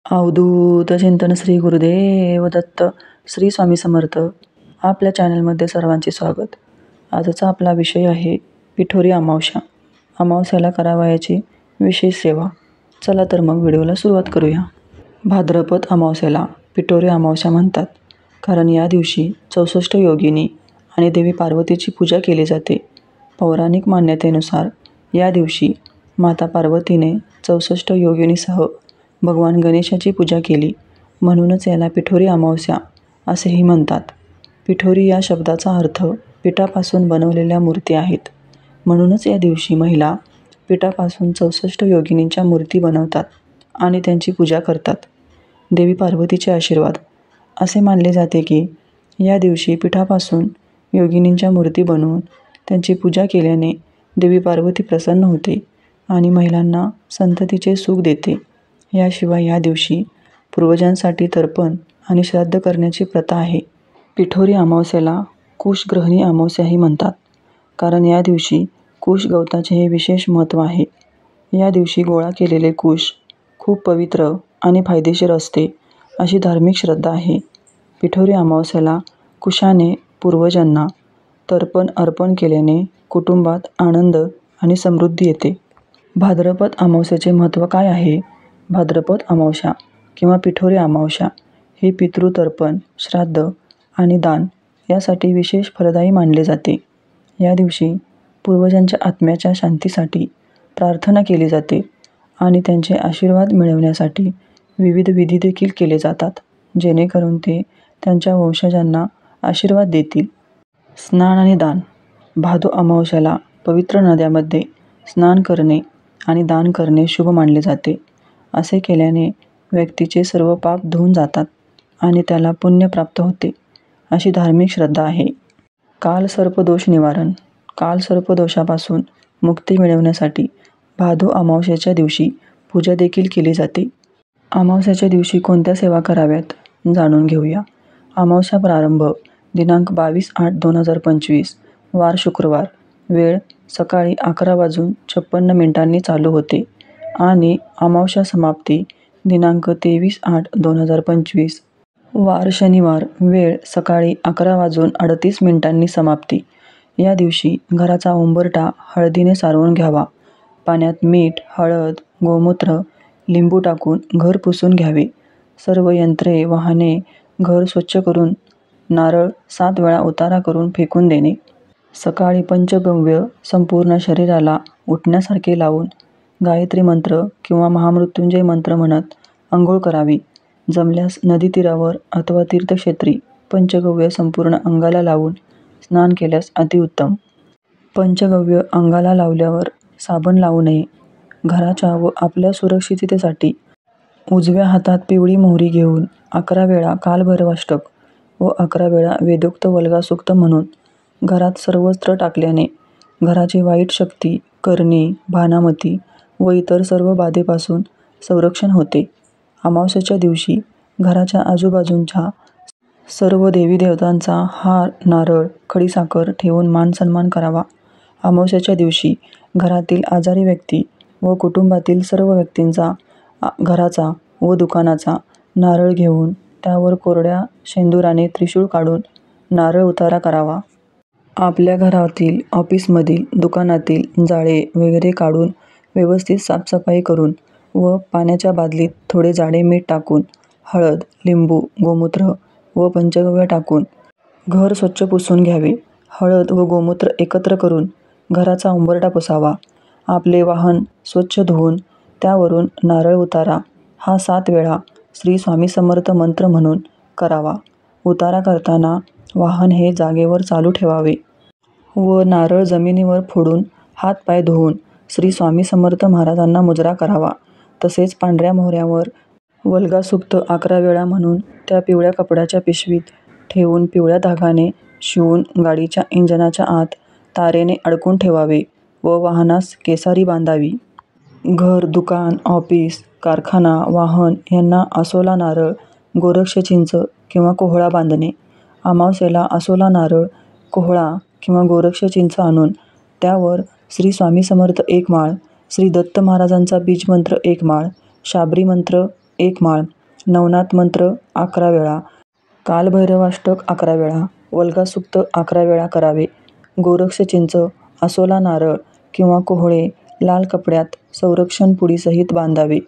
अवधूत चिंतन श्री गुरुदेव दत्त. श्री स्वामी समर्थ. आपल्या चॅनलमध्ये सर्वांचे स्वागत. आजचा आपला विषय आहे पिठोरी अमावस्या. अमावस्याला करावयाची विशेष सेवा. चला तर मग व्हिडिओला सुरुवात करूया. भाद्रपद अमावस्याला पिठोरी अमावस्या म्हणतात, कारण या दिवशी 64 योगिनी आणि देवी पार्वतीची पूजा केली जाते. पौराणिक मान्यतेनुसार या दिवशी माता पार्वतीने 64 योगिनीसह भगवान गणेशाची पूजा केली, म्हणूनच याला पिठोरी अमावस्या असेही म्हणतात. पिठोरी या शब्दाचा अर्थ पिठापासून बनवलेल्या मूर्ती आहेत. म्हणूनच या दिवशी महिला पिठापासून 64 योगिनींच्या मूर्ती बनवतात आणि त्यांची पूजा करतात. देवी पार्वतीचे आशीर्वाद. असे मानले जाते की या दिवशी पिठापासून योगिनींच्या मूर्ती बनवून त्यांची पूजा केल्याने देवी पार्वती प्रसन्न होते आणि महिलांना संततीचे सुख देते. याशिवाय या दिवशी पूर्वजांसाठी तर्पण आणि श्राद्ध करण्याची प्रथा आहे. पिठोरी अमावस्येला कुशग्रहणी अमावस्याही म्हणतात, कारण या दिवशी कुश गवताचे हे विशेष महत्त्व आहे. या दिवशी गोळा केलेले कुश खूप पवित्र आणि फायदेशीर असते, अशी धार्मिक श्रद्धा आहे. पिठोरी अमावस्येला कुशाने पूर्वजांना तर्पण अर्पण केल्याने कुटुंबात आनंद आणि समृद्धी येते. भाद्रपद अमावस्येचे महत्त्व काय आहे? भाद्रपद अमावस्या किंवा पिठोरी अमावस्या हे पितृतर्पण, श्राद्ध आणि दान यासाठी विशेष फलदायी मानले जाते. या दिवशी पूर्वजांच्या आत्म्याच्या शांतीसाठी प्रार्थना केली जाते आणि त्यांचे आशीर्वाद मिळवण्यासाठी विविध विधी देखील केले जातात, जेणेकरून ते त्यांच्या वंशजांना आशीर्वाद देतील. स्नान आणि दान. भादो अमावस्याला पवित्र नद्यांमध्ये स्नान करणे आणि दान करणे शुभ मानले जाते. असे केल्याने व्यक्तीचे सर्व पाप धुवून जातात आणि त्याला पुण्य प्राप्त होते, अशी धार्मिक श्रद्धा आहे. कालसर्पदोष निवारण. कालसर्पदोषापासून मुक्ती मिळवण्यासाठी भादो अमावस्येच्या दिवशी पूजा देखील केली जाते. अमावस्येच्या दिवशी कोणत्या सेवा कराव्यात जाणून घेऊया. अमावस्या प्रारंभ दिनांक 22/8/2025, वार शुक्रवार. वेळ सकाळी 11:56 चालू होते आणि अमावस्या समाप्ती दिनांक 23/8/2025, वार शनिवार. वेळ सकाळी 11:38 समाप्ती. या दिवशी घराचा उंबरठा हळदीने सारवून घ्यावा. पाण्यात मीठ, हळद, गोमूत्र, लिंबू टाकून घर पुसून घ्यावे. सर्व यंत्रे, वाहने, घर स्वच्छ करून नारळ 7 वेळा उतारा करून फेकून देणे. सकाळी पंचगव्य संपूर्ण शरीराला उठण्यासारखे लावून गायत्री मंत्र किंवा महामृत्युंजय मंत्र म्हणत अंघोळ करावी. जमल्यास नदी तीरावर अथवा तीर्थक्षेत्री पंचगव्य संपूर्ण अंगाला लावून स्नान केल्यास अतिउत्तम. पंचगव्य अंगाला लावल्यावर साबण लावू नये. घराच्या व आपल्या सुरक्षिततेसाठी उजव्या हातात पिवळी मोहरी घेऊन 11 वेळा कालभैरवाष्टक व 11 वेळा वेदोक्त वल्गासूक्त म्हणून घरात सर्वत्र टाकल्याने घराची वाईट शक्ती, करणी, भानामती व इतर सर्व बाधेपासून संरक्षण होते. अमावस्येच्या दिवशी घराच्या आजूबाजूंच्या सर्व देवीदेवतांचा हार, नारळ, खडीसाखर ठेवून मानसन्मान करावा. अमावस्येच्या दिवशी घरातील आजारी व्यक्ती व कुटुंबातील सर्व व्यक्तींचा घराचा व दुकानाचा नारळ घेऊन त्यावर कोरड्या शेंदुराने त्रिशूळ काढून नारळ उतारा करावा. आपल्या घरातील, ऑफिसमधील, दुकानातील जाळे वगैरे काढून व्यवस्थित साफसफाई करून व पाण्याच्या बादलीत थोडे जाडे मीठ टाकून हळद, लिंबू, गोमूत्र व पंचगव्य टाकून घर स्वच्छ पुसून घ्यावे. हळद व गोमूत्र एकत्र करून घराचा उंबरठा पुसावा. आपले वाहन स्वच्छ धुवून त्यावरून नारळ उतारा हा 7 वेळा श्री स्वामी समर्थ मंत्र म्हणून करावा. उतारा करताना वाहन हे जागेवर चालू ठेवावे व नारळ जमिनीवर फोडून हात-पाय धुवून श्री स्वामी समर्थ महाराजांना मुजरा करावा. तसेच पांढऱ्या मोहऱ्यावर वल्गासूक्त 11 वेळा म्हणून त्या पिवळ्या कपड्याच्या पिशवीत ठेवून पिवळ्या धागाने शिवून गाडीच्या इंजिनाच्या आत तारेने अडकून ठेवावे व वाहनास केसारी बांधावी. घर, दुकान, ऑफिस, कारखाना, वाहन यांना आसोला नारळ, गोरक्ष चिंच किंवा कोहळा बांधणे. अमावस्येला आसोला नारळ, कोहळा किंवा गोरक्ष चिंच आणून त्यावर श्री स्वामी समर्थ 1 माळ, श्री दत्त महाराजांचा बीजमंत्र 1 माळ, शाबरी मंत्र 1 माळ, नवनाथ मंत्र 11 वेळा, कालभैरवाष्टक 11 वेळा, वल्गासूक्त 11 वेळा करावे. गोरक्ष चिंच, आसोला नारळ किंवा कोहळे लाल कपड्यात संरक्षण पुडीसहित बांधावे.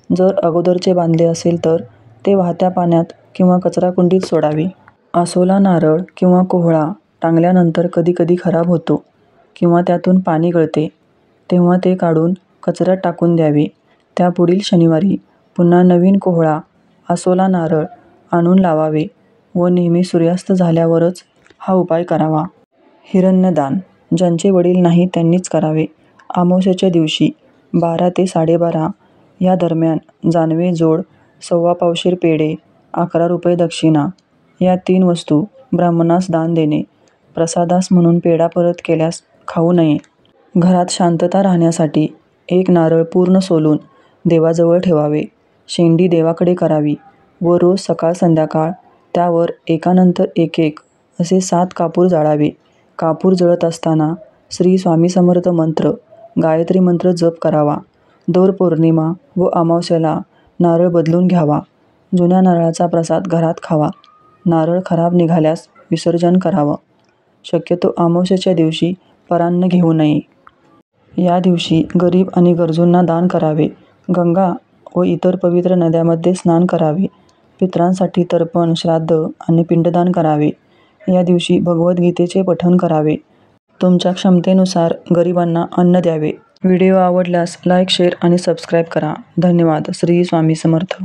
जर अगोदरचे बांधले असेल तर ते वाहत्या पाण्यात किंवा कचराकुंडीत सोडावे. आसोला नारळ किंवा कोहळा टांगल्यानंतर कधीकधी खराब होतो किंवा त्यातून पाणी गळते, तेव्हा ते काढून कचऱ्यात टाकून द्यावे. त्यापुढील शनिवारी पुन्हा नवीन कोहळा, आसोला नारळ आणून लावावे व नेहमी सूर्यास्त झाल्यावरच हा उपाय करावा. हिरण्यदान ज्यांचे वडील नाही त्यांनीच करावे. अमावास्येच्या दिवशी 12 ते 12:30 या दरम्यान जानवे जोड, 1.25 पावशेर पेढे, 11 रुपये दक्षिणा या 3 वस्तू ब्राह्मणास दान देणे. प्रसादास म्हणून पेढा परत केल्यास खाऊ नये. घरात शांतता राहण्यासाठी 1 नारळ पूर्ण सोलून देवाजवळ ठेवावे. शेंडी देवाकडे करावी व रोज सकाळ संध्याकाळ त्यावर एकानंतर एक असे 7 कापूर जाळावे. कापूर जळत असताना श्री स्वामी समर्थ मंत्र, गायत्री मंत्र जप करावा. दर पौर्णिमा व अमावास्येला नारळ बदलून घ्यावा. जुन्या नारळाचा प्रसाद घरात खावा. नारळ खराब निघाल्यास विसर्जन करावं. शक्यतो अमावास्येच्या दिवशी परान्न घेऊ नये. या दिवशी गरीब आणि गरजूंना दान करावे. गंगा व इतर पवित्र नद्यांमध्ये स्नान करावे. पितरांसाठी तर्पण, श्राद्ध आणि पिंडदान करावे. या दिवशी भगवद्गीतेचे पठण करावे. तुमच्या क्षमतेनुसार गरिबांना अन्न द्यावे. व्हिडिओ आवडल्यास लाईक, शेअर आणि सबस्क्राईब करा. धन्यवाद. श्री स्वामी समर्थ.